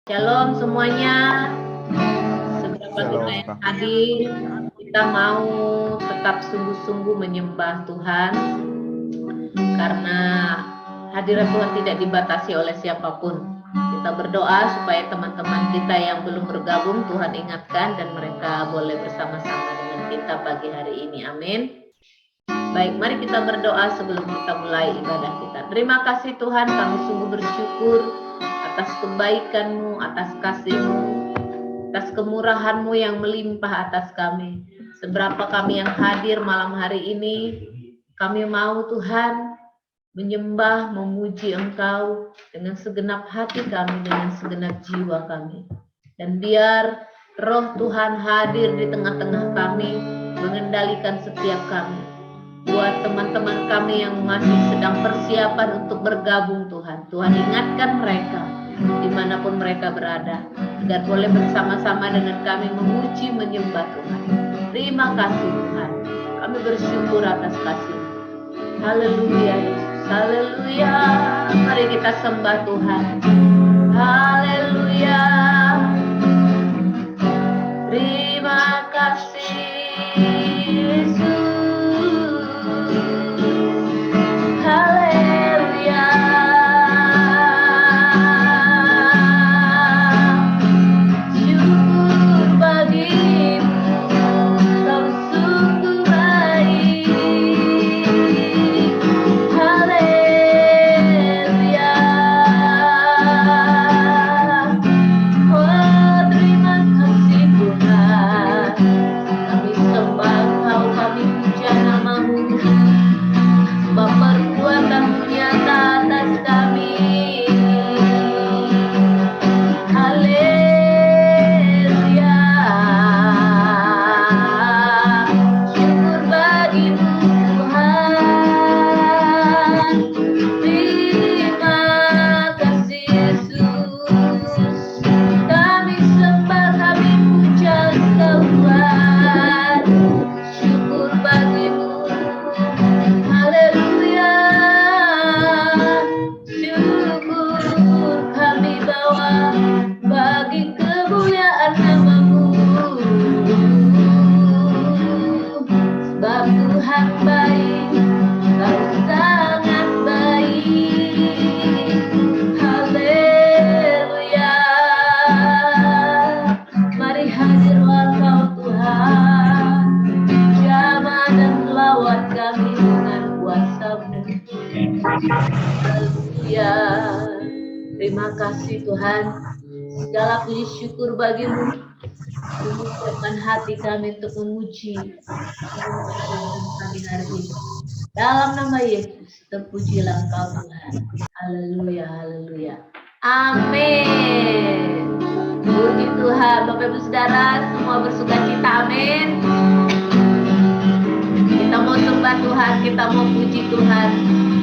Shalom semuanya. Seberapa kita yang hadir, kita mau tetap sungguh-sungguh menyembah Tuhan, karena hadirat Tuhan tidak dibatasi oleh siapapun. Kita berdoa supaya teman-teman kita yang belum bergabung, Tuhan ingatkan dan mereka boleh bersama-sama dengan kita pagi hari ini. Amin. Baik, mari kita berdoa sebelum kita mulai ibadah kita. Terima kasih Tuhan, kami sungguh bersyukur atas kebaikan-Mu, atas kasih-Mu, atas kemurahan-Mu yang melimpah atas kami. Seberapa kami yang hadir malam hari ini, kami mau Tuhan menyembah, memuji Engkau dengan segenap hati kami, dengan segenap jiwa kami. Dan biar Roh Tuhan hadir di tengah-tengah kami, mengendalikan setiap kami. Buat teman-teman kami yang masih sedang persiapan untuk bergabung Tuhan, Tuhan ingatkan mereka dimanapun mereka berada, agar boleh bersama-sama dengan kami memuji, menyembah Tuhan. Terima kasih Tuhan, kami bersyukur atas kasih. Haleluya Yesus, haleluya. Mari kita sembah Tuhan. Haleluya. Terima kasih Yesus. Haleluya. Syukur bagimu, Kau sungguh baik. Haleluya. Oh, terima kasih Tuhan. Kami sembah Engkau, kami puja nama-Mu, sebab perbuatan-Mu nyata atas kami. Haleluya. Syukur bagimu Tuhan. Terima kasih Yesus. Kami sembah, kami puja Engkau Tuhan. Syukur bagimu. Haleluya. Syukur kami bawa bagi kemuliaan nama-Mu. Sebab Tuhan baik, Kau sangat baik. Haleluya. Mari hadirlah Kau Tuhan, jamah dan lawat kami dengan kuasa-Mu. Haleluya. Terima kasih Tuhan. Segala puji syukur bagi-Mu. Mengucapkan hati kami untuk memuji pagi hari ini. Dalam nama Yesus, terpujilah Engkau Tuhan. Haleluya, haleluya. Amin. Puji Tuhan, Bapak Ibu Saudara, semua bersuka cita. Amin. Kita mau sembah Tuhan, kita mau puji Tuhan,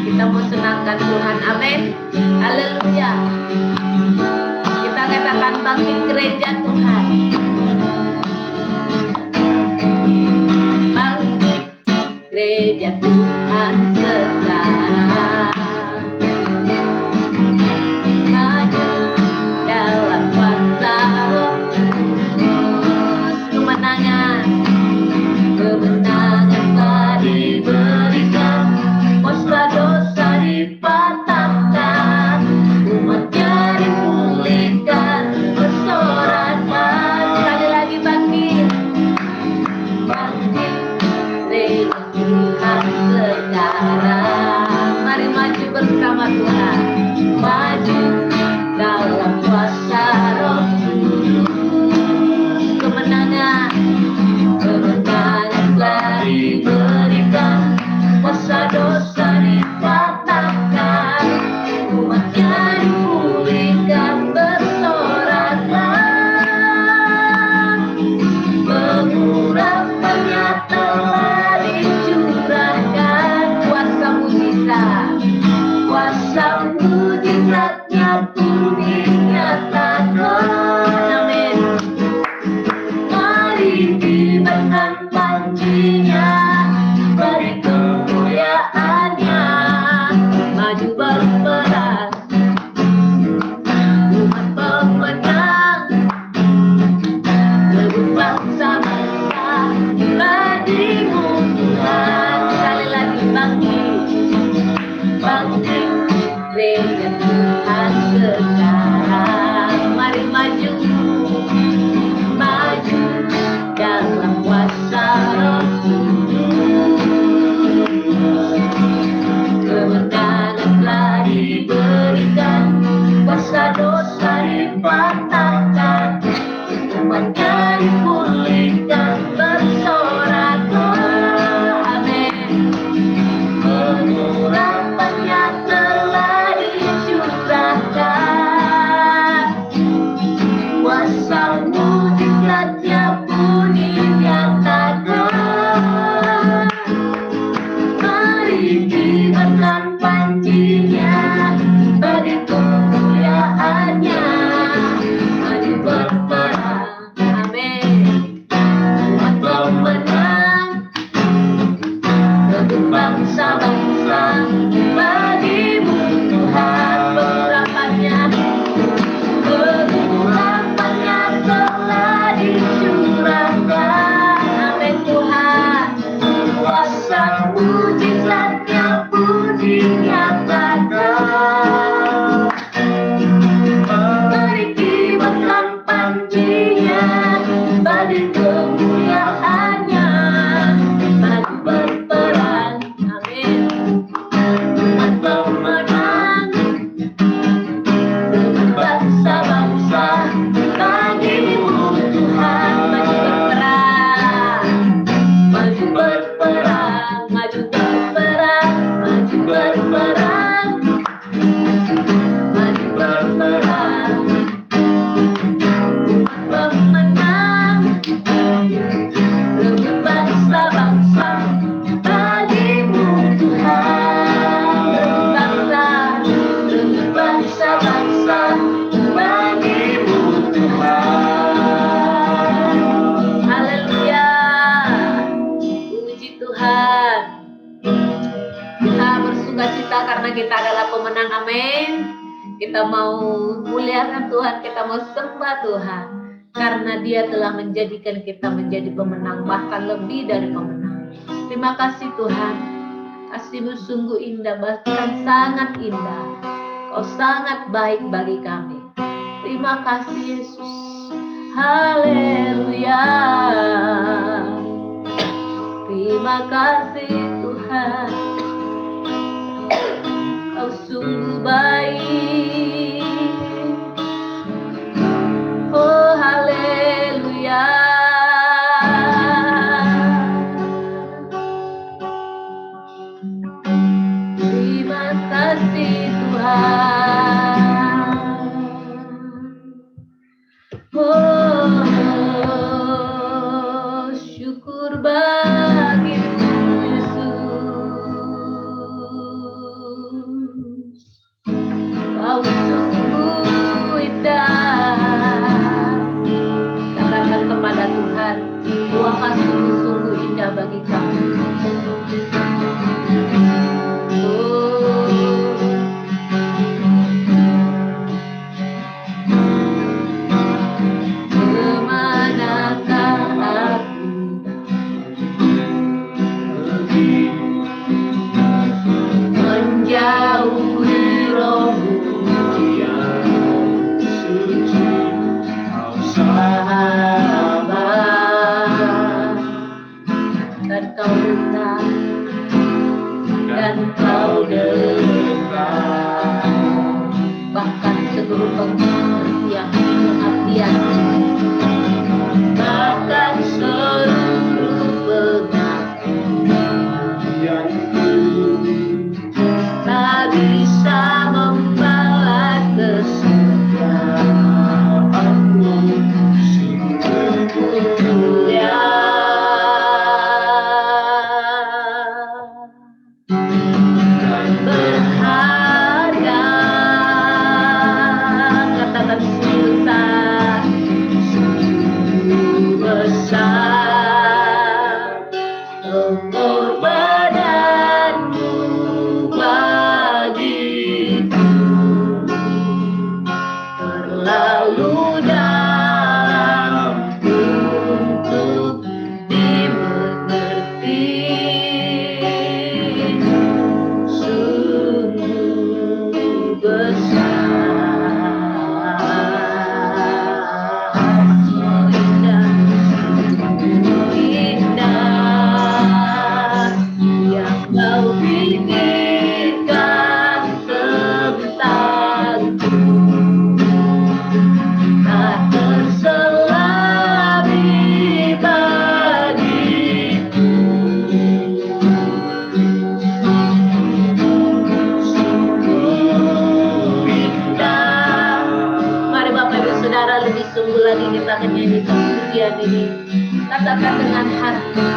kita mau senangkan Tuhan. Amin. Haleluya. Kita katakan bangkit gereja Tuhan. Bangkit gereja Tuhan sekarang. Maju dalam kuasa Roh Kudus. Kemenangan telah diberikan, kuasa dosa dipatahkan, umatnya dipulihkan, bersorakkan. Sekali lagi bangkit, bangkit gereja Tuhan sekarang. Mari maju bersama Tuhan, maju dalam kuasa Roh Kudus. Kemenangan telah diberikan, kuasa dosa dipatahkan, umatnya dipulihkan, bersorakkan. Pengurapannya telah dicurahkan, kuasa berperang, maju berperang, maju berperang, maju berperang, pemenang, rebut bangsa-bangsa bagimu Tuhan, rebut bangsa-bangsa bagimu Tuhan. Haleluya, puji Tuhan. Kita bersuka cita karena kita adalah pemenang, amin. Kita mau muliakan Tuhan, kita mau sembah Tuhan, karena Dia telah menjadikan kita menjadi pemenang, bahkan lebih dari pemenang. Terima kasih Tuhan, kasih-Mu sungguh indah, bahkan sangat indah. Kau sangat baik bagi kami. Terima kasih Yesus. Haleluya. Terima kasih Tuhan, Kau sungguh baik. Oh haleluya. Terima kasih Tuhan. Oh syukur bagimu Yesus. Kau sungguh indah. Katakan kepada Tuhan, Tuhan sungguh indah bagi kami. Kemanakah aku pergi, menjauhi Roh-Mu yang suci, Kau sahabat, dan Kau dekat, dan Kau dekat, bahkan seluruh pengertian, bahkan seluruh pengertianku tak bisa membalas kesetiaanmu. Sungguh mulia dan berharga. Katakan sultan, sungguh besar pengorbananmu bagiku, terlalu dalam untuk dimengerti. Sungguh besar, indah yang Kau pikirkan tentangku, tak terselami bagiku. Sungguh indah. Mari Bapak Ibu Saudara, lebih sungguh lagi kita akan nyanyikan pujian ini. Katakan dengan hati,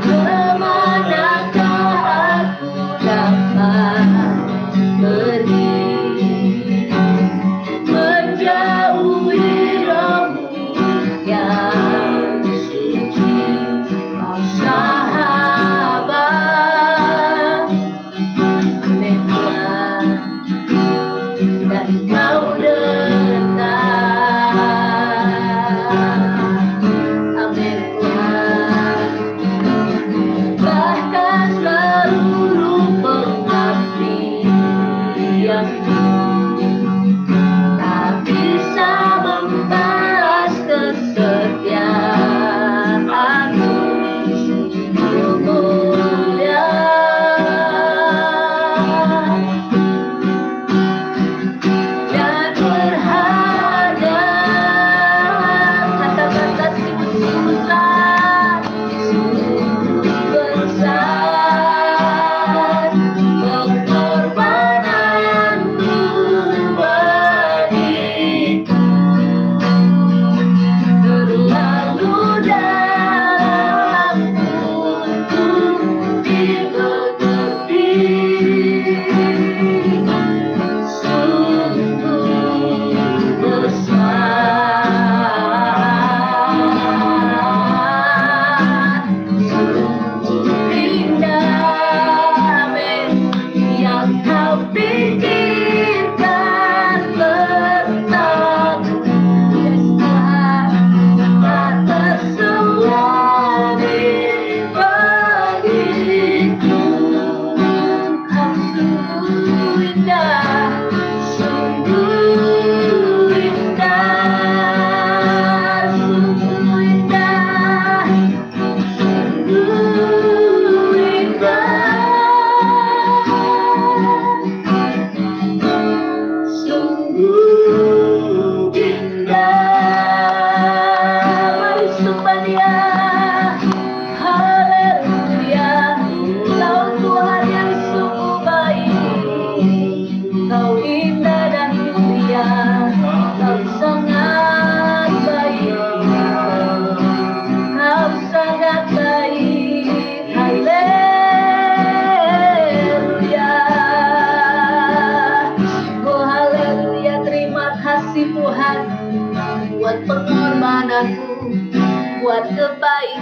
kemanakah aku dapat pergi, menjauhi Roh-Mu yang suci, Kau sahabat, amin Tuhan, dan Kau dekat, amin Tuhan.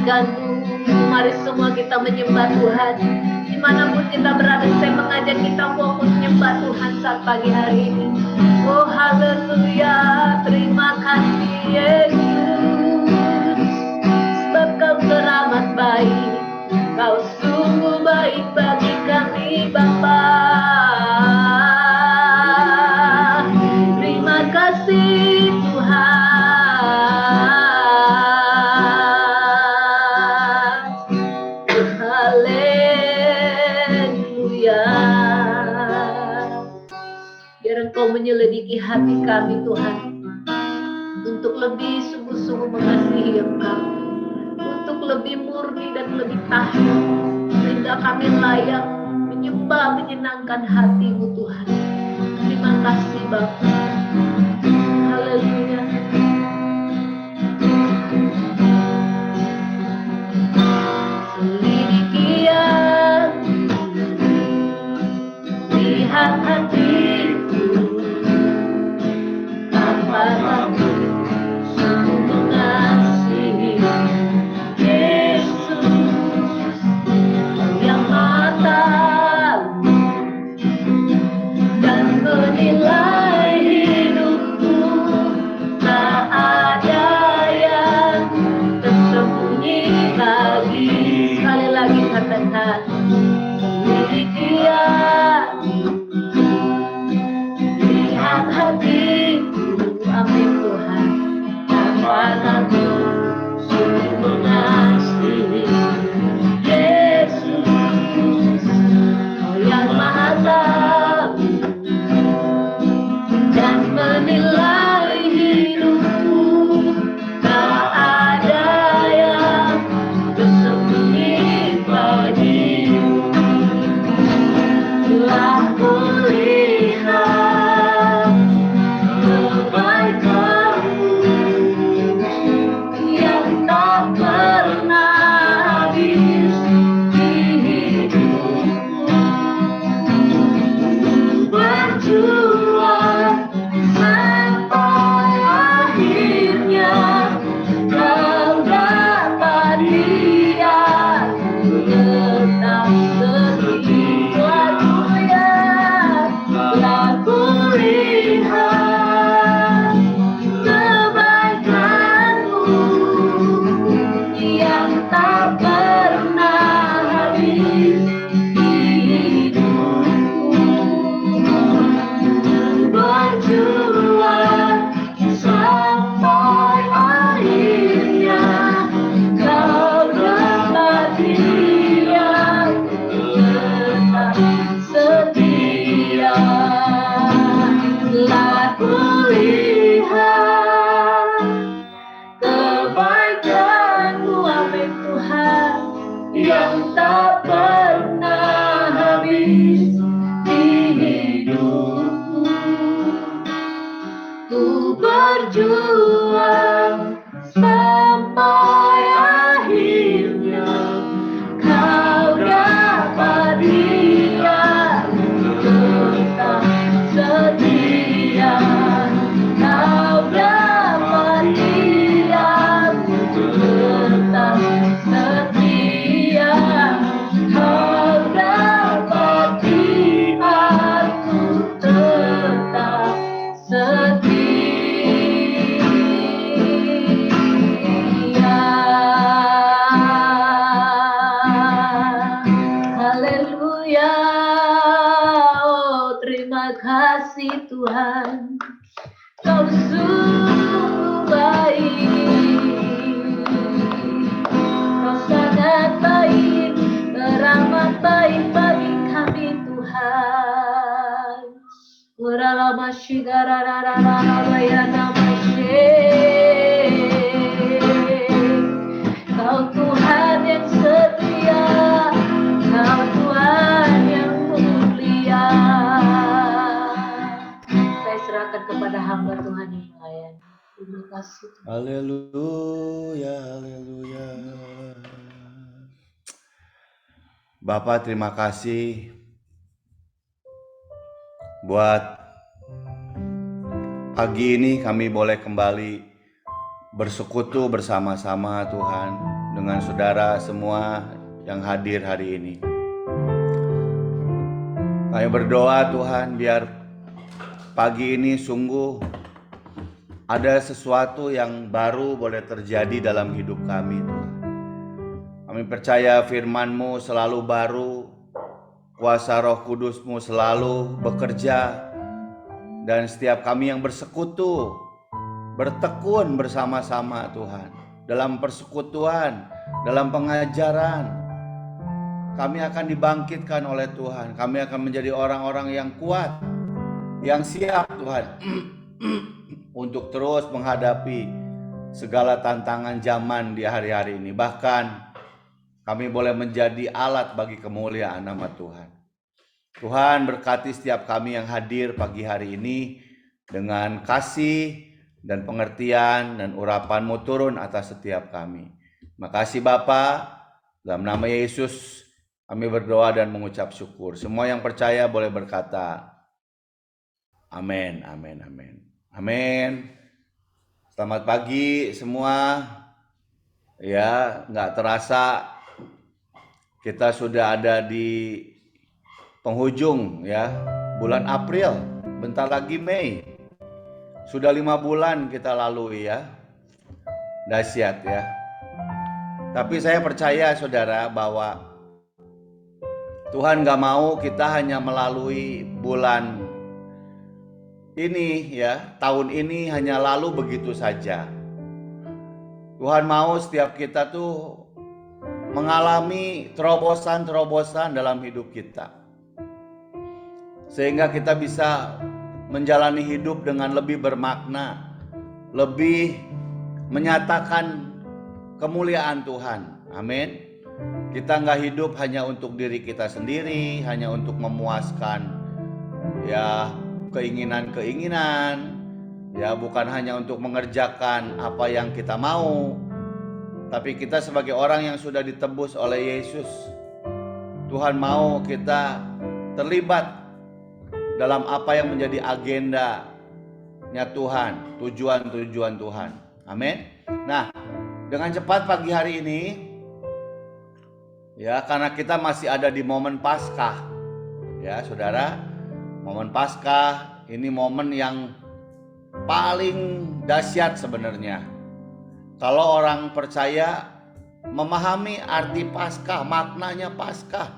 kebajikan-Mu. Mari semua kita menyembah Tuhan. Dimanapun kita berada, saya mengajak kita fokus menyembah Tuhan saat pagi hari ini. Oh haleluya, terima kasih Yesus, sebab Kau teramat baik, Kau sungguh baik bagi kami Bapa. Terima kasih Tuhan. Haleluya. Biar Engkau menyelidiki hati kami Tuhan, untuk lebih sungguh-sungguh mengasihi Engkau, untuk lebih murni dan lebih tahan, sehingga kami layak menyembah, menyenangkan hati-Mu Tuhan. Terima kasih Bapa. Haleluya. Selidiki aku, lihat hatiku, apakah sungguh mengasihi Yesus, yang Maha tahu dan menilai hidupku. Tak ada yang tersembunyi lagi. Sekali lagi katakan, selidiki aku, lihat hatiku, amin Tuhan. Apakah Ku sungguh mengasihi Yesus, Kau yang Maha tahu dan menilai hidupku. Tak ada yang tersembunyi bagimu. Telah kulihat kebaikan-Mu yang tak pernah habis di hidupku. Berjuang sampai akhirnya Kau dapat lihat, tetap setia. Telah kulihat kebaikan-Mu yang tak pernah habis di hidupku. Berjuang sampai akhirnya Kau dapat lihat, tetap setia. Telah kulihat kebaikan-Mu, amin Tuhan, yang tak pernah habis di hidupku. Ku berjuang sampai akhirnya Kau dapat lihat, tetap setia. Kau dapat lihat, tetap setia. Kau dapat lihat, tetap setia. Haleluya. Oh, terima kasih Tuhan, Kau sungguh baik, Kau sangat baik, teramat baik bagi kami Tuhan. Kau Tuhan yang setia, Kau Tuhan yang mulia. Saya serahkan kepada hamba Tuhan yang lain. Terima kasih. Haleluya, haleluya. Bapak, terima kasih buat pagi ini kami boleh kembali bersekutu bersama-sama Tuhan dengan saudara semua yang hadir hari ini. Kami berdoa Tuhan, biar pagi ini sungguh ada sesuatu yang baru boleh terjadi dalam hidup kami Tuhan. Kami percaya firman-Mu selalu baru, kuasa Roh Kudus-Mu selalu bekerja, dan setiap kami yang bersekutu, bertekun bersama-sama Tuhan, dalam persekutuan, dalam pengajaran, kami akan dibangkitkan oleh Tuhan. Kami akan menjadi orang-orang yang kuat, yang siap Tuhan untuk terus menghadapi segala tantangan zaman di hari-hari ini. Bahkan kami boleh menjadi alat bagi kemuliaan nama Tuhan. Tuhan berkati setiap kami yang hadir pagi hari ini dengan kasih dan pengertian dan urapan-Mu turun atas setiap kami. Makasih Bapa, dalam nama Yesus kami berdoa dan mengucap syukur. Semua yang percaya boleh berkata amin, amin, amin. Amin. Selamat pagi semua. Ya, nggak terasa kita sudah ada di penghujung ya bulan April. Bentar lagi Mei. Sudah 5 bulan kita lalui ya. Dahsyat ya. Tapi saya percaya saudara bahwa Tuhan gak mau kita hanya melalui bulan ini ya, tahun ini hanya lalu begitu saja. Tuhan mau setiap kita tuh mengalami terobosan-terobosan dalam hidup kita, sehingga kita bisa menjalani hidup dengan lebih bermakna, lebih menyatakan kemuliaan Tuhan. Amin. Kita nggak hidup hanya untuk diri kita sendiri, hanya untuk memuaskan ya keinginan-keinginan, ya bukan hanya untuk mengerjakan apa yang kita mau, tapi kita sebagai orang yang sudah ditebus oleh Yesus, Tuhan mau kita terlibat dalam apa yang menjadi agendanya Tuhan, tujuan-tujuan Tuhan. Amin. Nah, dengan cepat pagi hari ini, ya, karena kita masih ada di momen Paskah. Ya, Saudara, momen Paskah ini momen yang paling dahsyat sebenarnya. Kalau orang percaya memahami arti Paskah, maknanya Paskah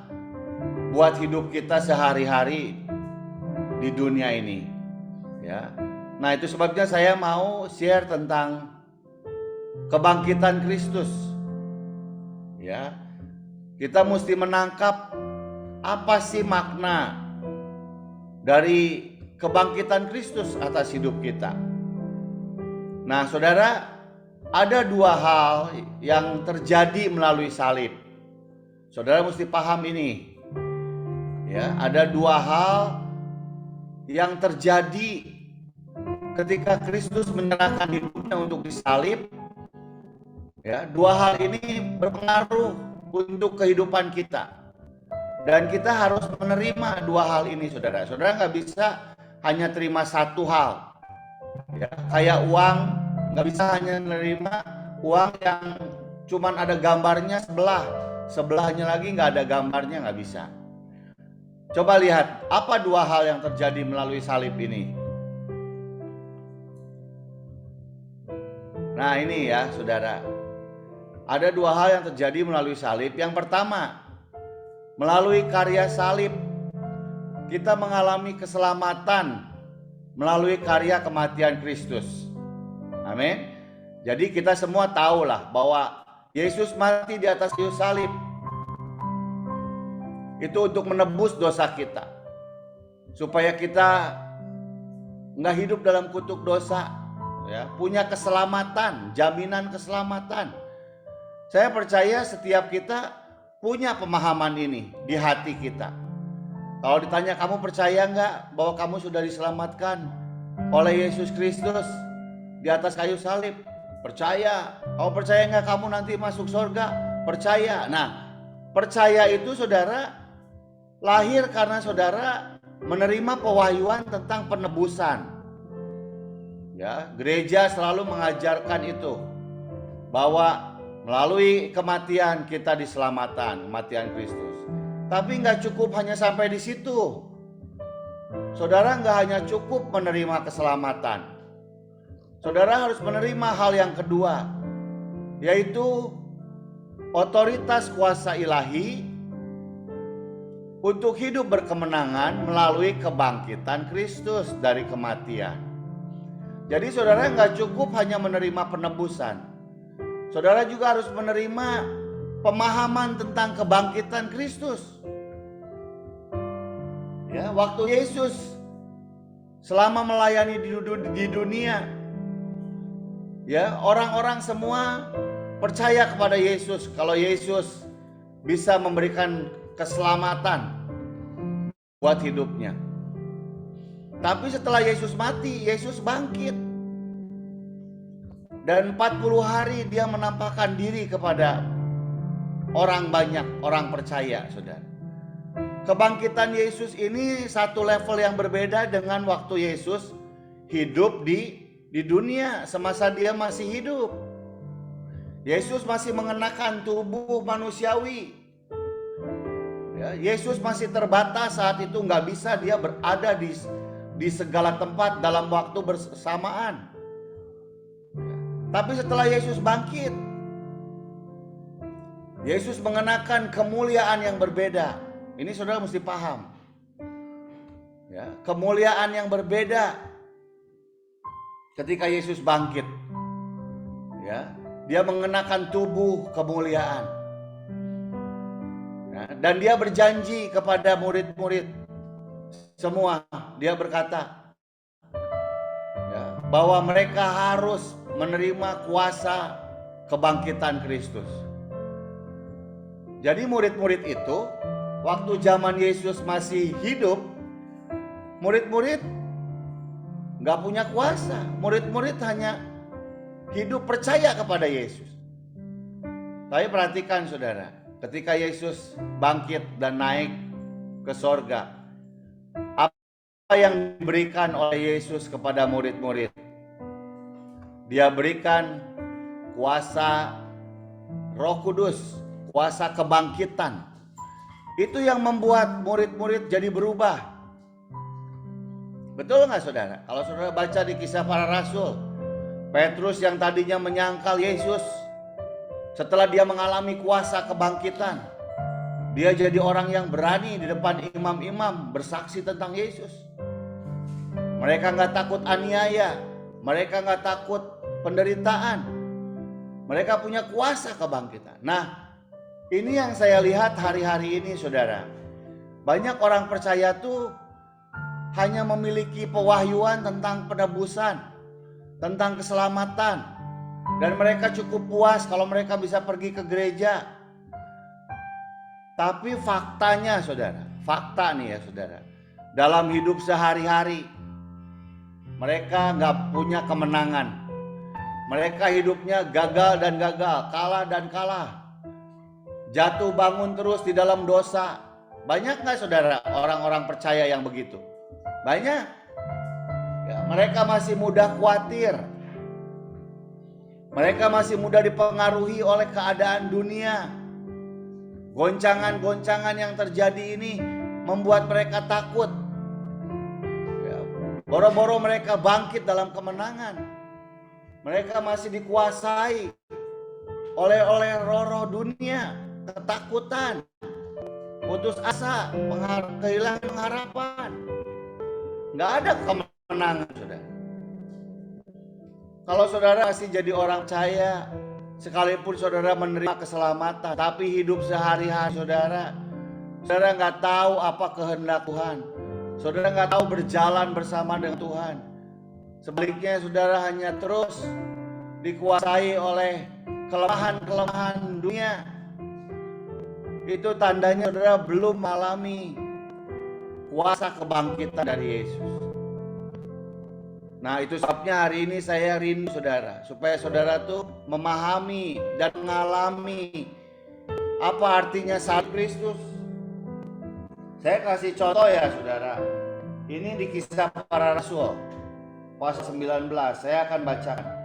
buat hidup kita sehari-hari di dunia ini. Ya. Nah, itu sebabnya saya mau share tentang kebangkitan Kristus. Ya. Kita mesti menangkap apa sih makna dari kebangkitan Kristus atas hidup kita. Nah, saudara, ada 2 hal yang terjadi melalui salib. Saudara mesti paham ini. Ya, ada 2 hal yang terjadi ketika Kristus menyerahkan hidupnya untuk disalib. Ya, 2 hal ini berpengaruh untuk kehidupan kita, dan kita harus menerima 2 hal ini, saudara. Saudara nggak bisa hanya terima 1 hal, ya, kayak uang, nggak bisa hanya menerima uang yang cuman ada gambarnya sebelahnya lagi nggak ada gambarnya, nggak bisa. Coba lihat apa 2 hal yang terjadi melalui salib ini. Nah ini ya saudara, ada 2 hal yang terjadi melalui salib. Yang pertama, melalui karya salib kita mengalami keselamatan melalui karya kematian Kristus. Amin. Jadi kita semua tahulah bahwa Yesus mati di atas kayu salib itu untuk menebus dosa kita, supaya kita nggak hidup dalam kutuk dosa, ya, punya keselamatan, jaminan keselamatan. Saya percaya setiap kita punya pemahaman ini di hati kita. Kalau ditanya kamu percaya nggak bahwa kamu sudah diselamatkan oleh Yesus Kristus di atas kayu salib? Percaya. Kamu percaya nggak kamu nanti masuk surga? Percaya. Nah, percaya itu saudara lahir karena saudara menerima pewahyuan tentang penebusan. Ya, gereja selalu mengajarkan itu, bahwa Melalui kematian kita diselamatkan, kematian Kristus. Tapi nggak cukup hanya sampai di situ. Saudara nggak hanya cukup menerima keselamatan. Saudara harus menerima hal yang kedua, yaitu otoritas kuasa ilahi untuk hidup berkemenangan melalui kebangkitan Kristus dari kematian. Jadi saudara nggak cukup hanya menerima penebusan. Saudara juga harus menerima pemahaman tentang kebangkitan Kristus. Ya, waktu Yesus selama melayani di dunia, ya, orang-orang semua percaya kepada Yesus kalau Yesus bisa memberikan keselamatan buat hidupnya. Tapi setelah Yesus mati, Yesus bangkit. Dan 40 hari dia menampakkan diri kepada orang banyak, orang percaya, saudara. Kebangkitan Yesus ini satu level yang berbeda dengan waktu Yesus hidup di dunia semasa dia masih hidup. Yesus masih mengenakan tubuh manusiawi. Ya, Yesus masih terbatas saat itu, nggak bisa dia berada di segala tempat dalam waktu bersamaan. Tapi setelah Yesus bangkit, Yesus mengenakan kemuliaan yang berbeda. Ini saudara mesti paham. Ya, kemuliaan yang berbeda ketika Yesus bangkit. Ya, dia mengenakan tubuh kemuliaan. Ya, dan dia berjanji kepada murid-murid semua. Dia berkata, ya, bahwa mereka harus menerima kuasa kebangkitan Kristus. Jadi murid-murid itu waktu zaman Yesus masih hidup, murid-murid gak punya kuasa. Murid-murid hanya hidup percaya kepada Yesus. Tapi perhatikan saudara, ketika Yesus bangkit dan naik ke sorga, apa yang diberikan oleh Yesus kepada murid-murid? Dia berikan kuasa Roh Kudus, kuasa kebangkitan. Itu yang membuat murid-murid jadi berubah. Betul nggak saudara? Kalau saudara baca di Kisah Para Rasul, Petrus yang tadinya menyangkal Yesus, setelah dia mengalami kuasa kebangkitan, dia jadi orang yang berani di depan imam-imam bersaksi tentang Yesus. Mereka nggak takut aniaya, mereka nggak takut penderitaan, mereka punya kuasa kebangkitan. Nah, ini yang saya lihat hari-hari ini saudara. Banyak orang percaya tuh hanya memiliki pewahyuan tentang penebusan, tentang keselamatan, dan mereka cukup puas kalau mereka bisa pergi ke gereja. Tapi faktanya saudara, fakta nih ya saudara, dalam hidup sehari-hari mereka nggak punya kemenangan. Mereka hidupnya gagal dan gagal, kalah dan kalah, jatuh bangun terus di dalam dosa. Banyak nggak saudara orang-orang percaya yang begitu? Banyak. Ya, mereka masih mudah khawatir. Mereka masih mudah dipengaruhi oleh keadaan dunia. Goncangan-goncangan yang terjadi ini membuat mereka takut. Ya, boro-boro mereka bangkit dalam kemenangan. Mereka masih dikuasai oleh roh-roh dunia, ketakutan, putus asa, kehilangan harapan. Nggak ada kemenangan, saudara. Kalau saudara masih jadi orang percaya, sekalipun saudara menerima keselamatan, tapi hidup sehari-hari saudara nggak tahu apa kehendak Tuhan. Saudara nggak tahu berjalan bersama dengan Tuhan. Sebaliknya saudara hanya terus dikuasai oleh kelemahan-kelemahan dunia. Itu tandanya saudara belum mengalami kuasa kebangkitan dari Yesus. Nah, itu sebabnya hari ini saya rindu saudara, supaya saudara tuh memahami dan mengalami apa artinya salib Kristus. Saya kasih contoh ya saudara. Ini di Kisah Para Rasul pasal 19, saya akan bacakan.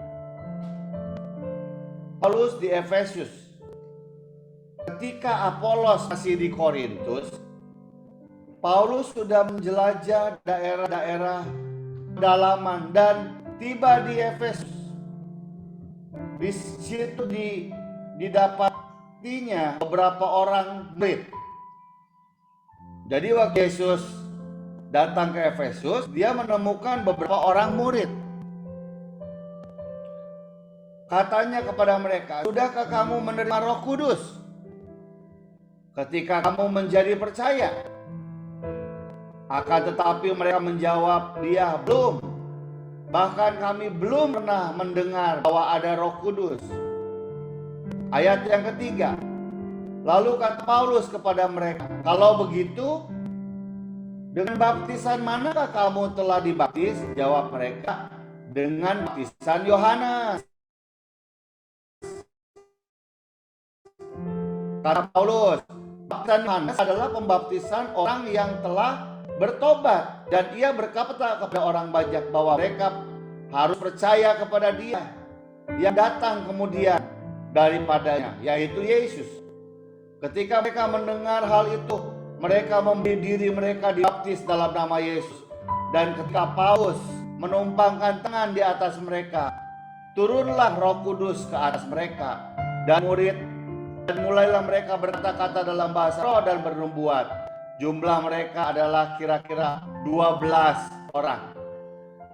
Paulus di Efesus. Ketika Apolos masih di Korintus, Paulus sudah menjelajah daerah-daerah pedalaman dan tiba di Efesus. Di situ didapatinya beberapa orang murid. Jadi waktu Yesus datang ke Efesus, dia menemukan beberapa orang murid. Katanya kepada mereka, "Sudahkah kamu menerima Roh Kudus ketika kamu menjadi percaya?" Akan tetapi mereka menjawab dia, "Belum. Bahkan kami belum pernah mendengar bahwa ada Roh Kudus." Ayat yang ketiga. Lalu kata Paulus kepada mereka, "Kalau begitu, dengan baptisan manakah kamu telah dibaptis?" Jawab mereka, "Dengan baptisan Yohanes." Kata Paulus, baptisan Yohanes adalah pembaptisan orang yang telah bertobat, dan ia berkata kepada orang banyak bahwa mereka harus percaya kepada dia yang datang kemudian daripadanya, yaitu Yesus. Ketika mereka mendengar hal itu, mereka memberi diri mereka dibaptis dalam nama Yesus. Dan ketika Paulus menumpangkan tangan di atas mereka, turunlah Roh Kudus ke atas mereka, dan mulailah mereka berkata-kata dalam bahasa roh dan bernubuat. Jumlah mereka adalah kira-kira 12 orang.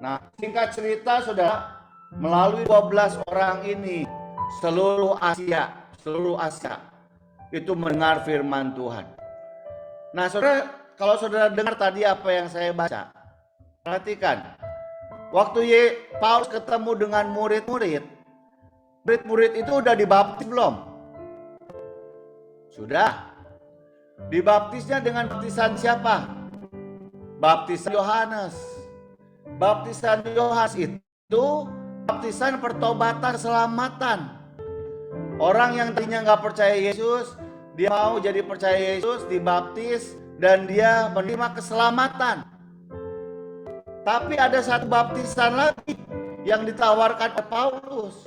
Nah, singkat cerita saudara, melalui 12 orang ini seluruh Asia itu mendengar firman Tuhan. Nah saudara, kalau saudara dengar tadi apa yang saya baca, perhatikan. Waktu Paulus ketemu dengan murid-murid itu udah dibaptis belum? Sudah. Dibaptisnya dengan baptisan siapa? Baptisan Yohanes. Baptisan Yohanes itu baptisan pertobatan, keselamatan. Orang yang tadinya nggak percaya Yesus, dia mau jadi percaya Yesus, dibaptis, dan dia menerima keselamatan. Tapi ada satu baptisan lagi yang ditawarkan oleh Paulus,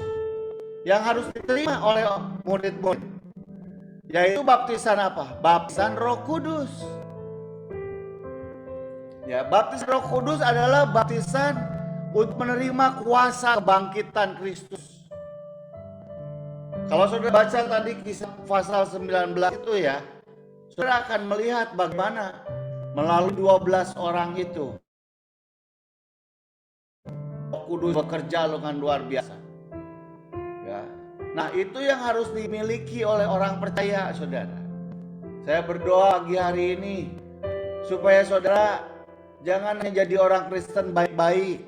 yang harus diterima oleh murid-murid. Yaitu baptisan apa? Baptisan Roh Kudus. Ya, baptisan Roh Kudus adalah baptisan untuk menerima kuasa kebangkitan Kristus. Kalau saudara baca tadi kisah pasal 19 itu ya, saudara akan melihat bagaimana melalui 12 orang itu Roh Kudus bekerja dengan luar biasa. Ya. Nah, itu yang harus dimiliki oleh orang percaya, saudara. Saya berdoa pagi hari ini supaya saudara jangan hanya jadi orang Kristen baik-baik.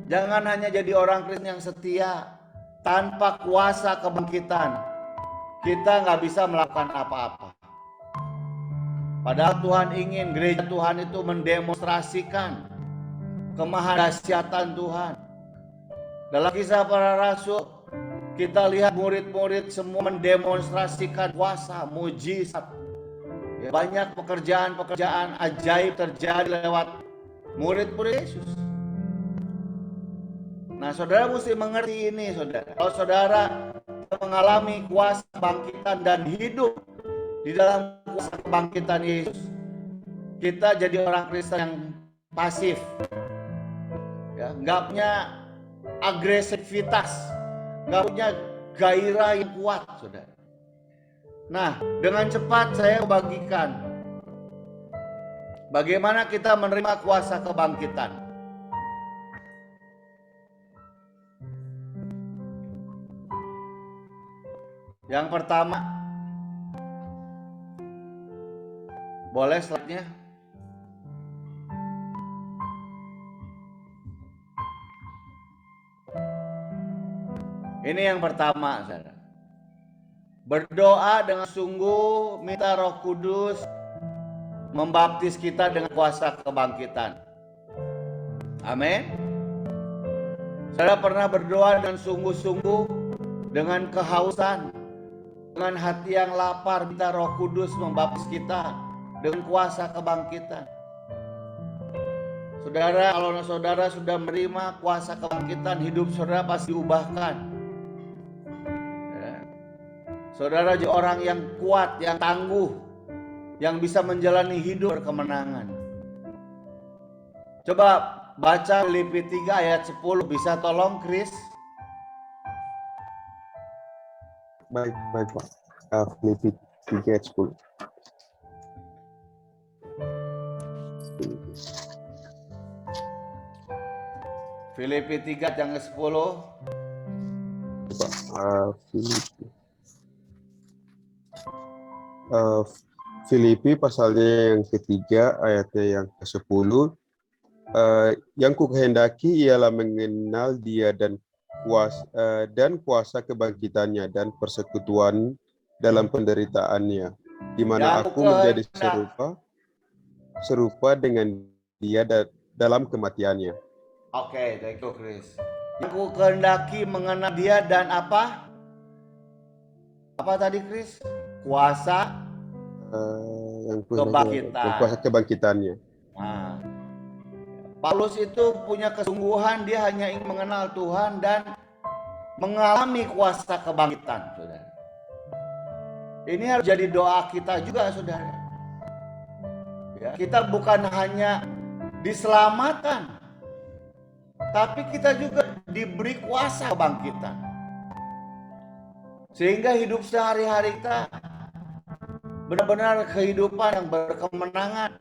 Jangan hanya jadi orang Kristen yang setia. Tanpa kuasa kebangkitan, kita nggak bisa melakukan apa-apa. Padahal Tuhan ingin gereja Tuhan itu mendemonstrasikan kemahadahsyatan Tuhan. Dalam kisah para rasul, kita lihat murid-murid semua mendemonstrasikan kuasa, mujizat. Ya, banyak pekerjaan-pekerjaan ajaib terjadi lewat murid-murid Yesus. Nah, saudara mesti mengerti ini, saudara. Kalau saudara mengalami kuasa kebangkitan dan hidup di dalam kuasa kebangkitan Yesus, kita jadi orang Kristen yang pasif, ya, nggak punya agresivitas, nggak punya gairah yang kuat, saudara. Nah, dengan cepat saya bagikan bagaimana kita menerima kuasa kebangkitan. Yang pertama, boleh slide-nya? Ini yang pertama, saudara. Berdoa dengan sungguh, minta Roh Kudus membaptis kita dengan kuasa kebangkitan. Amin. Saudara pernah berdoa dengan sungguh-sungguh, dengan kehausan, dengan hati yang lapar, minta Roh Kudus membaptis kita dengan kuasa kebangkitan. Saudara, kalau saudara sudah menerima kuasa kebangkitan, hidup saudara pasti diubahkan. Saudara jadi orang yang kuat, yang tangguh, yang bisa menjalani hidup berkemenangan. Coba baca Filipi 3 ayat 10, bisa tolong Chris? Baik Pak. Filipi 3 ayat 10. Filipi 3 yang ke-10. Filipi pasalnya yang ketiga ayatnya yang ke-10. Yang ku kehendaki ialah mengenal Dia dan kuasa kebangkitannya dan persekutuan dalam penderitaannya, di mana aku menjadi serupa dengan Dia dalam kematiannya. Oke, thank you Chris. Yang ku kehendaki mengenal Dia dan apa? Apa tadi Chris? Kuasa kuasa kebangkitannya. Nah, Paulus itu punya kesungguhan, dia hanya ingin mengenal Tuhan dan mengalami kuasa kebangkitan, saudara. Ini harus jadi doa kita juga, saudara. Ya, kita bukan hanya diselamatkan, tapi kita juga diberi kuasa kebangkitan. Sehingga hidup sehari-hari kita benar-benar kehidupan yang berkemenangan.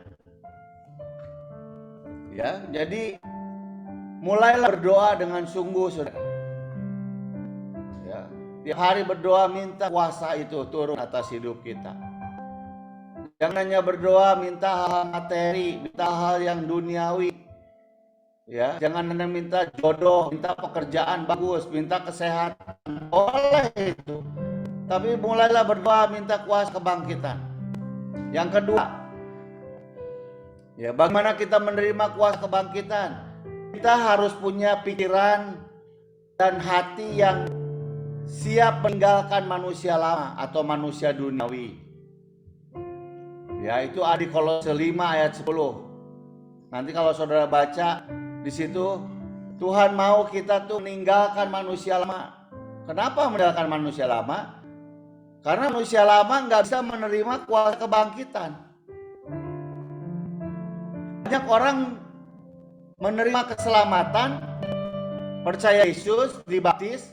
Ya, jadi mulailah berdoa dengan sungguh, saudara. Ya, tiap hari berdoa minta kuasa itu turun atas hidup kita. Jangan hanya berdoa minta hal materi, minta hal yang duniawi. Ya, jangan hanya minta jodoh, minta pekerjaan bagus, minta kesehatan. Boleh itu. Tapi mulailah berdoa minta kuasa kebangkitan. Yang kedua, ya, bagaimana kita menerima kuasa kebangkitan? Kita harus punya pikiran dan hati yang siap meninggalkan manusia lama atau manusia duniawi. Ya, itu ada di Kolose 5 ayat 10. Nanti kalau saudara baca di situ, Tuhan mau kita tuh meninggalkan manusia lama. Kenapa meninggalkan manusia lama? Karena manusia lama nggak bisa menerima kuasa kebangkitan. Banyak orang menerima keselamatan, percaya Yesus, dibaptis,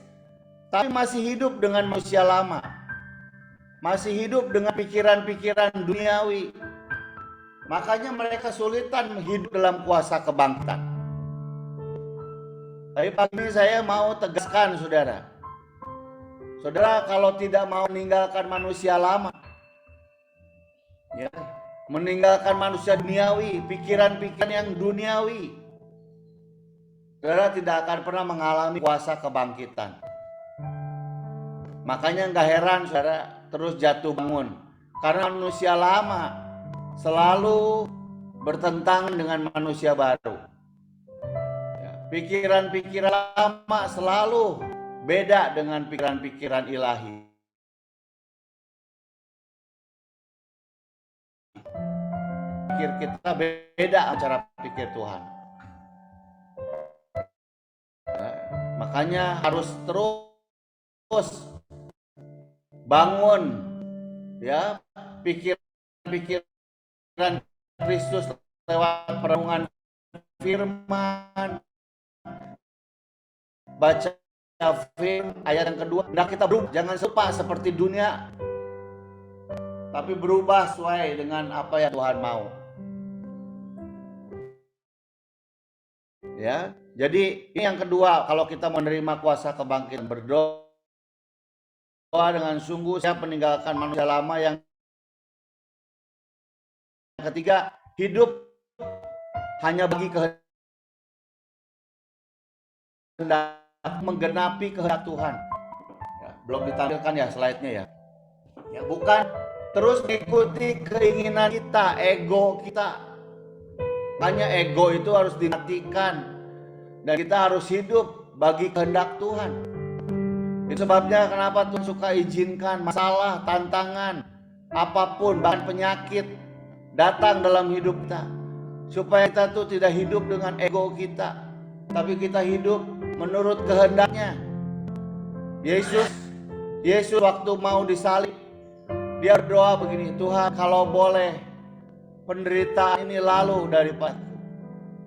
tapi masih hidup dengan manusia lama. Masih hidup dengan pikiran-pikiran duniawi. Makanya mereka kesulitan hidup dalam kuasa kebangkitan. Tapi pagi ini saya mau tegaskan, saudara. Saudara kalau tidak mau meninggalkan manusia lama, ya, meninggalkan manusia duniawi, pikiran-pikiran yang duniawi, saudara tidak akan pernah mengalami kuasa kebangkitan. Makanya nggak heran saudara terus jatuh bangun, karena manusia lama selalu bertentangan dengan manusia baru. Ya, pikiran-pikiran lama selalu beda dengan pikiran-pikiran ilahi. Pikir kita beda cara pikir Tuhan. Ya, makanya harus terus bangun, ya, pikiran Kristus lewat perenungan firman, baca firman. Ayat yang kedua, hendak kita berubah, jangan serupa seperti dunia, tapi berubah sesuai dengan apa yang Tuhan mau. Ya, jadi ini yang kedua, kalau kita menerima kuasa kebangkitan, berdoa dengan sungguh, siap meninggalkan manusia lama. Yang ketiga, hidup hanya bagi kehendak, menggenapi kehendak Tuhan. Ya, belum ditampilkan ya slide-nya ya. Ya, bukan terus mengikuti keinginan kita, ego kita. Hanya ego itu harus dimatikan dan kita harus hidup bagi kehendak Tuhan. Itu sebabnya kenapa Tuhan suka izinkan masalah, tantangan, apapun, bahkan penyakit datang dalam hidup kita, supaya kita tuh tidak hidup dengan ego kita, tapi kita hidup menurut kehendaknya. Yesus Yesus waktu mau disalib, dia berdoa begini, Tuhan kalau boleh penderitaan ini lalu daripadaku,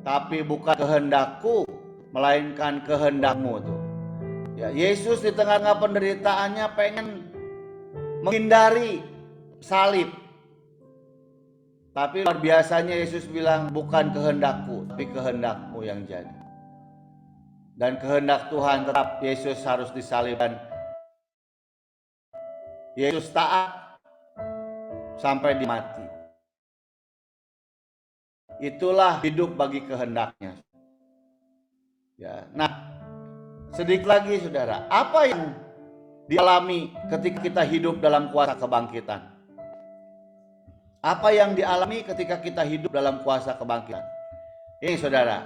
tapi bukan kehendakku, melainkan kehendakmu tuh. Ya, Yesus di tengah-tengah penderitaannya pengen menghindari salib. Tapi luar biasanya Yesus bilang, bukan kehendakku, tapi kehendakmu yang jadi. Dan kehendak Tuhan tetap Yesus harus disalibkan. Yesus taat sampai dimati. Itulah hidup bagi kehendaknya. Ya, nah, sedikit lagi saudara, apa yang dialami ketika kita hidup dalam kuasa kebangkitan? Apa yang dialami ketika kita hidup dalam kuasa kebangkitan? Ini saudara,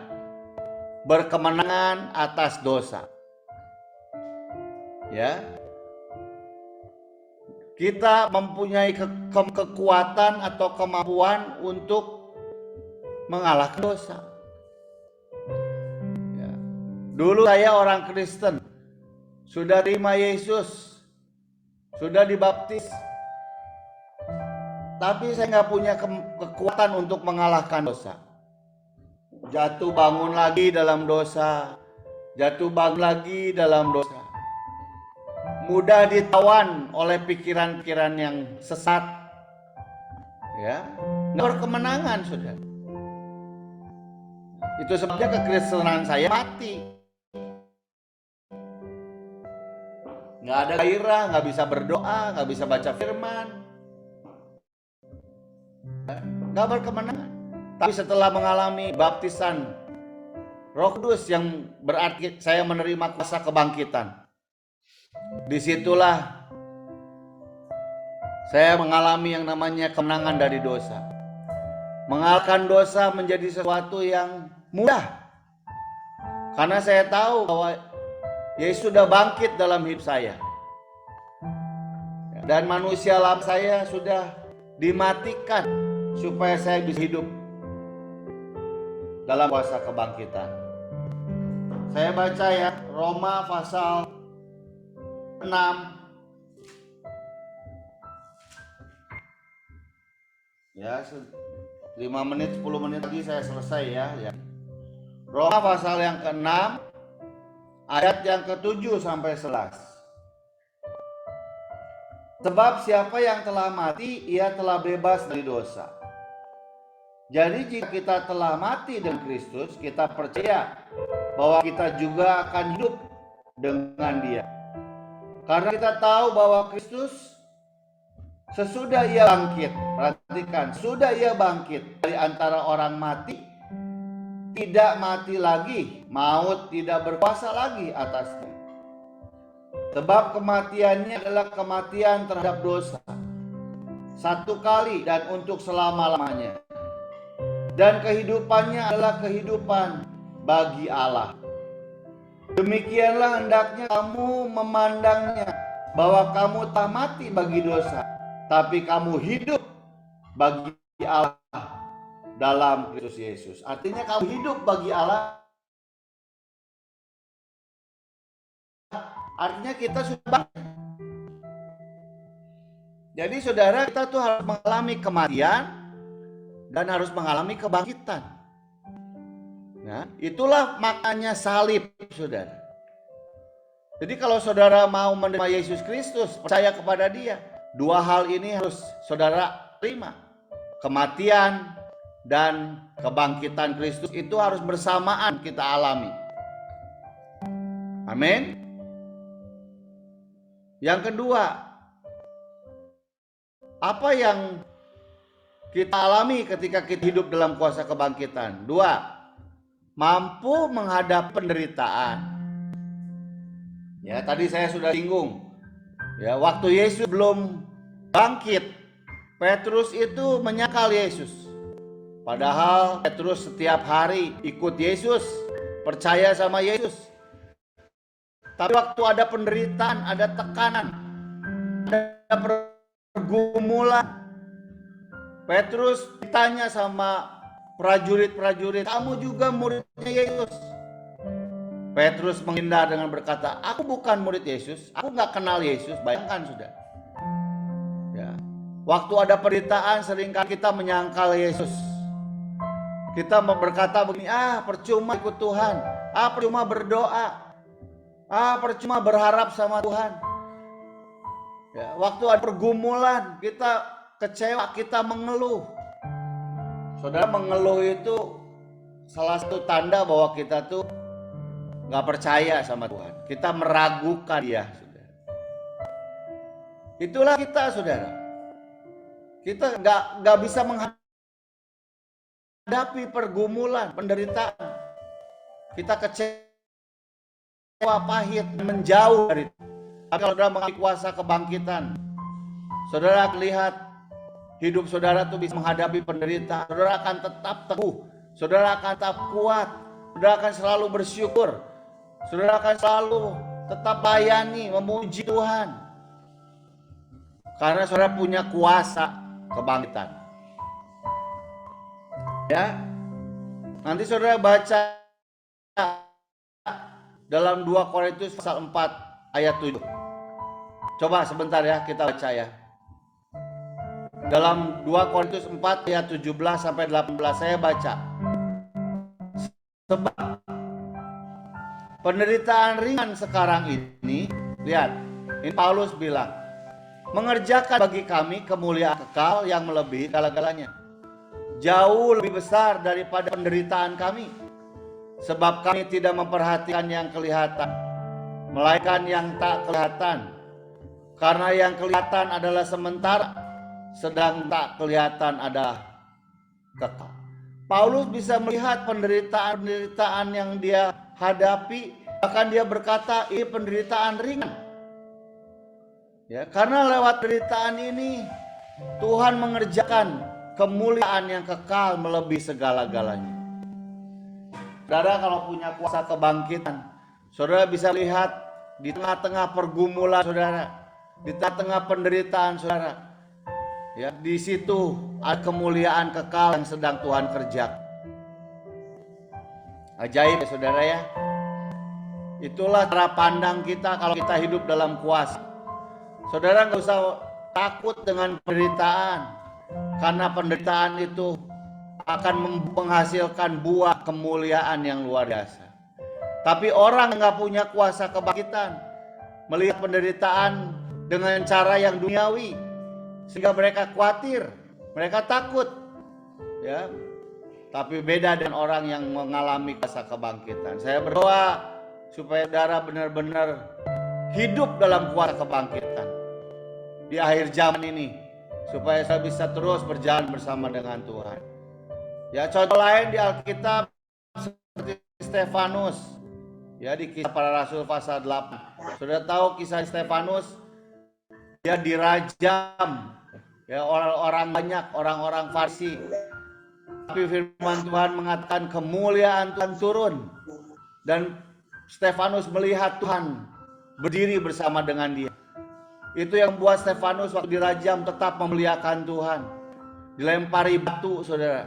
berkemenangan atas dosa. Ya, kita mempunyai kekuatan atau kemampuan untuk mengalahkan dosa. Ya. Dulu saya orang Kristen, sudah terima Yesus, sudah dibaptis, tapi saya nggak punya kekuatan untuk mengalahkan dosa. Jatuh bangun lagi dalam dosa, jatuh bangun lagi dalam dosa. Mudah ditawan oleh pikiran-pikiran yang sesat. Ya, nggak berkemenangan, saudara. Itu sebabnya kekristenan saya mati. Nggak ada gairah, nggak bisa berdoa, nggak bisa baca firman, nggak berkemenangan. Tapi setelah mengalami baptisan Roh Kudus yang berarti saya menerima kuasa kebangkitan, disitulah saya mengalami yang namanya kemenangan dari dosa. Mengalahkan dosa menjadi sesuatu yang mudah, karena saya tahu bahwa Yesus sudah bangkit dalam hidup saya, dan manusia lama saya sudah dimatikan supaya saya bisa hidup dalam kuasa kebangkitan. Saya baca ya, Roma pasal 6 ya, 5 menit 10 menit lagi saya selesai ya. Roma pasal yang ke-6 ayat yang ke-7 sampai 11. Sebab siapa yang telah mati, ia telah bebas dari dosa. Jadi jika kita telah mati dengan Kristus, kita percaya bahwa kita juga akan hidup dengan Dia. Karena kita tahu bahwa Kristus sesudah Ia bangkit, perhatikan, sudah Ia bangkit dari antara orang mati, tidak mati lagi, maut tidak berkuasa lagi atasnya. Sebab kematiannya adalah kematian terhadap dosa, satu kali dan untuk selama-lamanya. Dan kehidupannya adalah kehidupan bagi Allah. Demikianlah hendaknya kamu memandangnya, bahwa kamu tak mati bagi dosa, tapi kamu hidup bagi Allah dalam Kristus Yesus. Artinya kamu hidup bagi Allah, artinya kita sudah. Jadi saudara, kita tuh harus mengalami kematian dan harus mengalami kebangkitan. Nah, itulah maknanya salib, saudara. Jadi kalau saudara mau menerima Yesus Kristus, percaya kepada Dia, dua hal ini harus saudara terima. Kematian dan kebangkitan Kristus itu harus bersamaan kita alami. Amin. Yang kedua, apa yang kita alami ketika kita hidup dalam kuasa kebangkitan? Dua, mampu menghadapi penderitaan. Ya, tadi saya sudah singgung. Ya, waktu Yesus belum bangkit, Petrus itu menyangkal Yesus. Padahal Petrus setiap hari ikut Yesus, percaya sama Yesus. Tapi waktu ada penderitaan, ada tekanan, ada pergumulan, Petrus ditanya sama prajurit-prajurit, kamu juga muridnya Yesus? Petrus menghindar dengan berkata, aku bukan murid Yesus, aku nggak kenal Yesus. Bayangkan sudah. Ya. Waktu ada penderitaan seringkali kita menyangkal Yesus. Kita berkata begini, percuma ikut Tuhan, percuma berdoa, percuma berharap sama Tuhan. Ya, waktu ada pergumulan kita kecewa, kita mengeluh. Saudara, mengeluh itu salah satu tanda bahwa kita tuh nggak percaya sama Tuhan. Kita meragukan Dia, saudara. Itulah kita, saudara. Kita nggak bisa menghadapi pergumulan, penderitaan. Kita kecewa, pahit, menjauh dari itu. Tapi kalau saudara mengalami kuasa kebangkitan, saudara lihat hidup saudara tuh bisa menghadapi penderitaan. Saudara akan tetap teguh, saudara akan tetap kuat, saudara akan selalu bersyukur, saudara akan selalu tetap layani, memuji Tuhan. Karena saudara punya kuasa kebangkitan. Ya, nanti saudara baca dalam 2 Korintus pasal 4 ayat 7. Coba sebentar ya kita baca ya. Dalam 2 Korintus 4 ayat 17 sampai 18 saya baca. Sebab penderitaan ringan sekarang ini, lihat, ini Paulus bilang, mengerjakan bagi kami kemuliaan kekal yang melebihi segala-galanya. Jauh lebih besar daripada penderitaan kami. Sebab kami tidak memperhatikan yang kelihatan, melainkan yang tak kelihatan. Karena yang kelihatan adalah sementara, sedang tak kelihatan adalah kekal. Paulus bisa melihat penderitaan-penderitaan yang dia hadapi. Bahkan dia berkata, ini penderitaan ringan. Ya, karena lewat penderitaan ini, Tuhan mengerjakan kemuliaan yang kekal melebihi segala-galanya. Saudara kalau punya kuasa kebangkitan, saudara bisa lihat di tengah-tengah pergumulan saudara, di tengah-tengah penderitaan saudara, ya, di situ ada kemuliaan kekal yang sedang Tuhan kerjakan. Ajaib ya saudara ya. Itulah cara pandang kita kalau kita hidup dalam kuasa. Saudara nggak usah takut dengan penderitaan. Karena penderitaan itu akan menghasilkan buah kemuliaan yang luar biasa. Tapi orang yang nggak punya kuasa kebangkitan melihat penderitaan dengan cara yang duniawi, sehingga mereka khawatir, mereka takut, ya. Tapi beda dengan orang yang mengalami kuasa kebangkitan. Saya berdoa supaya saudara benar-benar hidup dalam kuasa kebangkitan di akhir zaman ini, supaya saya bisa terus berjalan bersama dengan Tuhan. Ya, contoh lain di Alkitab seperti Stefanus. Ya, di Kisah Para Rasul pasal 8. Sudah tahu kisah Stefanus? Dia dirajam. Ya, orang-orang banyak, orang-orang Farisi. Tapi firman Tuhan mengatakan kemuliaan Tuhan turun. Dan Stefanus melihat Tuhan berdiri bersama dengan dia. Itu yang membuat Stefanus waktu dirajam tetap memuliakan Tuhan. Dilempari batu, saudara,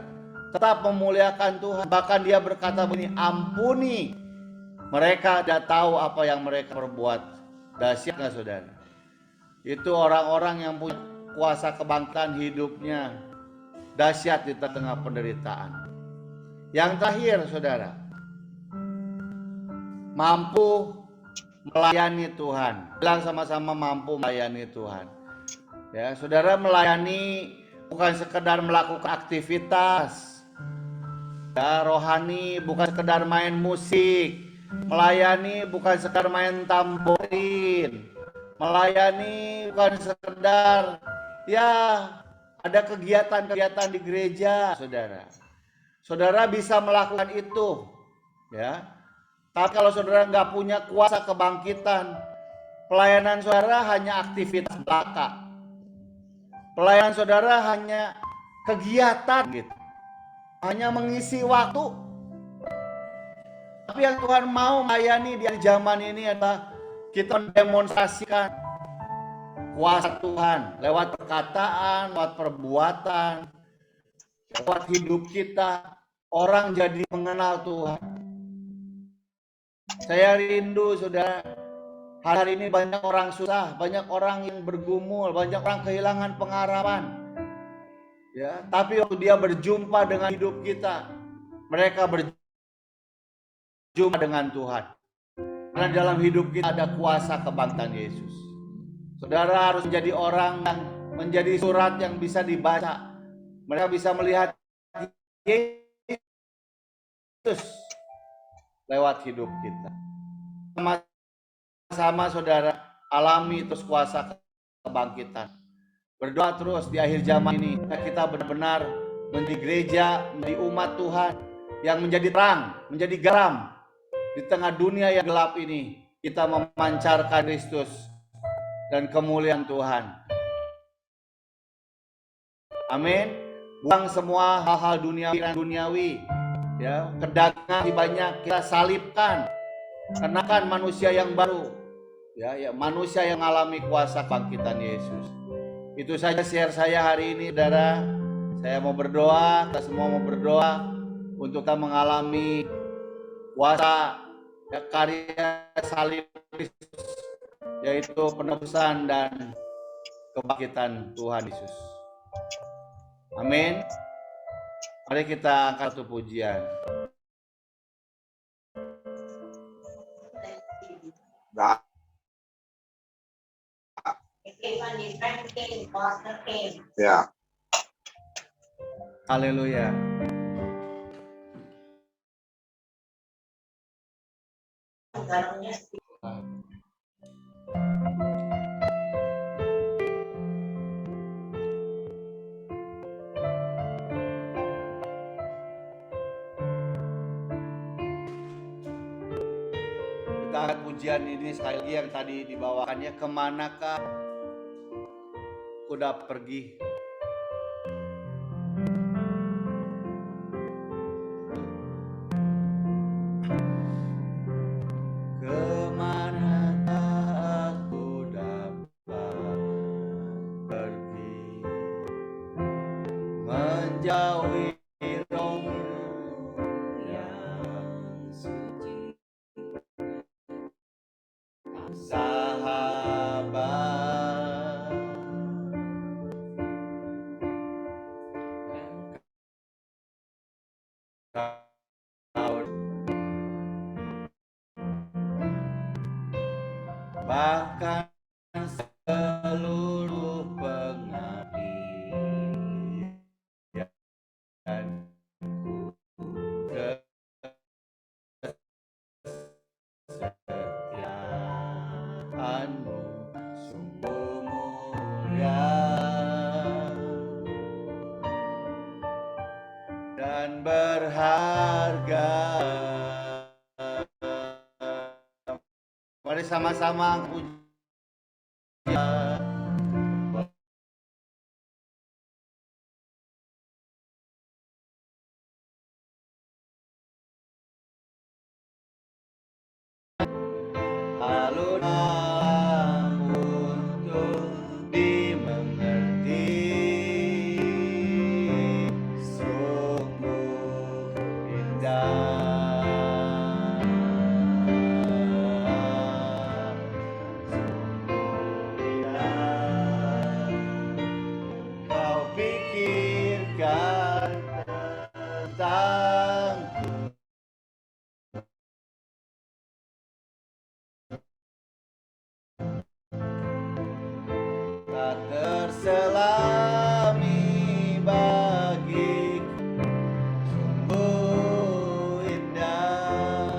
tetap memuliakan Tuhan. Bahkan dia berkata begini, ampuni, mereka tidak tahu apa yang mereka perbuat. Dahsyat nggak saudara? Itu orang-orang yang punya kuasa kebangkitan hidupnya dahsyat di tengah penderitaan. Yang terakhir saudara, mampu melayani Tuhan. Bilang sama-sama mampu melayani Tuhan. Ya, saudara, melayani bukan sekedar melakukan aktivitas ya, rohani, bukan sekedar main musik. Melayani bukan sekedar main tamborin. Melayani bukan sekedar ya ada kegiatan-kegiatan di gereja, saudara. Saudara bisa melakukan itu, ya. Tapi kalau saudara nggak punya kuasa kebangkitan, pelayanan saudara hanya aktivitas belaka. Pelayanan saudara hanya kegiatan gitu. Hanya mengisi waktu. Tapi yang Tuhan mau melayani di zaman ini adalah kita mendemonstrasikan kuasa Tuhan lewat perkataan, lewat perbuatan, lewat hidup kita. Orang jadi mengenal Tuhan. Saya rindu, saudara. Hari ini banyak orang susah, banyak orang yang bergumul, banyak orang kehilangan pengharapan. Ya, tapi waktu dia berjumpa dengan hidup kita, mereka berjumpa dengan Tuhan. Karena dalam hidup kita ada kuasa kebangkitan Yesus. Saudara harus menjadi orang yang menjadi surat yang bisa dibaca. Mereka bisa melihat Yesus lewat hidup kita. Sama-sama saudara alami terus kuasa kebangkitan. Berdoa terus di akhir zaman ini kita benar-benar menjadi gereja, menjadi umat Tuhan yang menjadi terang, menjadi garam di tengah dunia yang gelap ini. Kita memancarkan Kristus dan kemuliaan Tuhan. Amin. Buang semua hal-hal duniawi, ya, kedagingan banyak kita salibkan. Kenakan manusia yang baru, ya, manusia yang alami kuasa kebangkitan Yesus. Itu saja share saya hari ini, saudara. Saya mau berdoa, kita semua mau berdoa untuk kita mengalami kuasa karya salib Kristus, yaitu penebusan dan kebangkitan Tuhan Yesus. Amin. Mari kita angkat satu pujian. Ya. Haleluya. Kita angkat pujian ini sekali lagi yang tadi dibawakannya, kemanakah kuda pergi. Kemanakah aku dapat pergi, menjauhi roh yang suci, sahabat bahkan seluruh pengabdianku kesetiaanmu sungguh mulia dan berharga. Mari sama-sama puji. Alun-alun untuk dimengerti, sungguh indah, sungguh indah. Kau pikirkan tentang tak terselami bagiku, sungguh indah,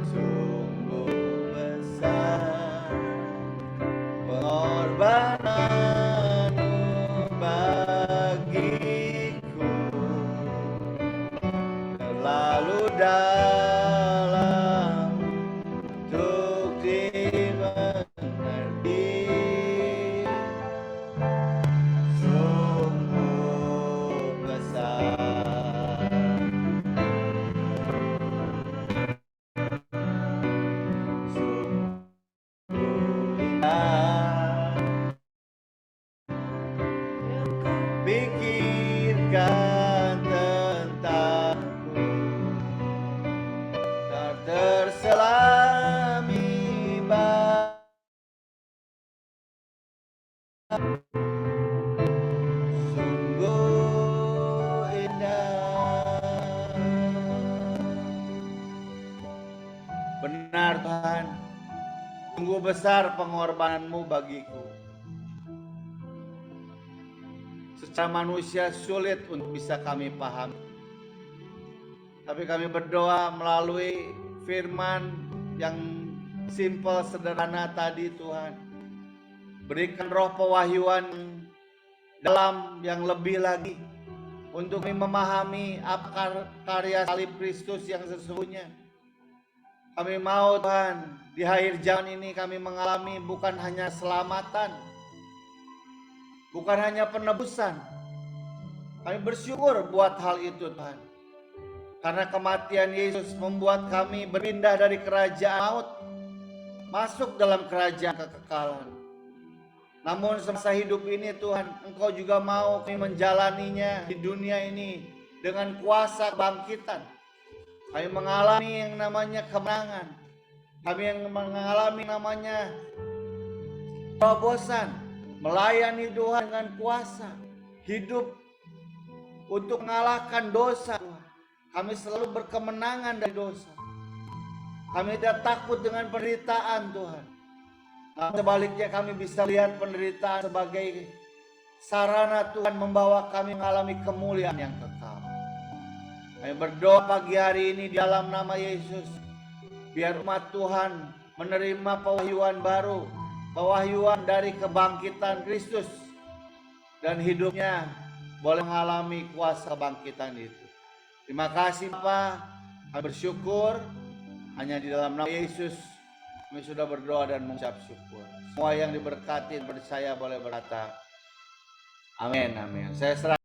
sungguh besar pengorbananmu. sungguh indah. Benar Tuhan, sungguh besar pengorbanan-Mu bagiku. Secara manusia sulit untuk bisa kami pahami. Tapi kami berdoa melalui firman yang simpel, sederhana tadi Tuhan. Berikan roh pewahyuan dalam yang lebih lagi untuk kami memahami apa karya salib Kristus yang sesungguhnya. Kami mau Tuhan, di akhir zaman ini kami mengalami bukan hanya selamatan, bukan hanya penebusan. Kami bersyukur buat hal itu Tuhan. Karena kematian Yesus membuat kami berpindah dari kerajaan maut masuk dalam kerajaan kekekalan. Namun semasa hidup ini Tuhan, Engkau juga mau kami menjalaninya di dunia ini dengan kuasa kebangkitan. Kami mengalami yang namanya kemenangan. Kami yang mengalami namanya terobosan, melayani Tuhan dengan kuasa, hidup untuk mengalahkan dosa. Kami selalu berkemenangan dari dosa. Kami tidak takut dengan penderitaan Tuhan. Nah, sebaliknya kami bisa lihat penderitaan sebagai sarana Tuhan membawa kami mengalami kemuliaan yang kekal. Kami berdoa pagi hari ini di dalam nama Yesus. Biar umat Tuhan menerima pewahyuan baru. Pewahyuan dari kebangkitan Kristus. Dan hidupnya boleh mengalami kuasa kebangkitan itu. Terima kasih Bapa, kami bersyukur hanya di dalam nama Yesus kami sudah berdoa dan mengucap syukur. Semua yang diberkati percaya boleh berkata amin, amin. Saya serah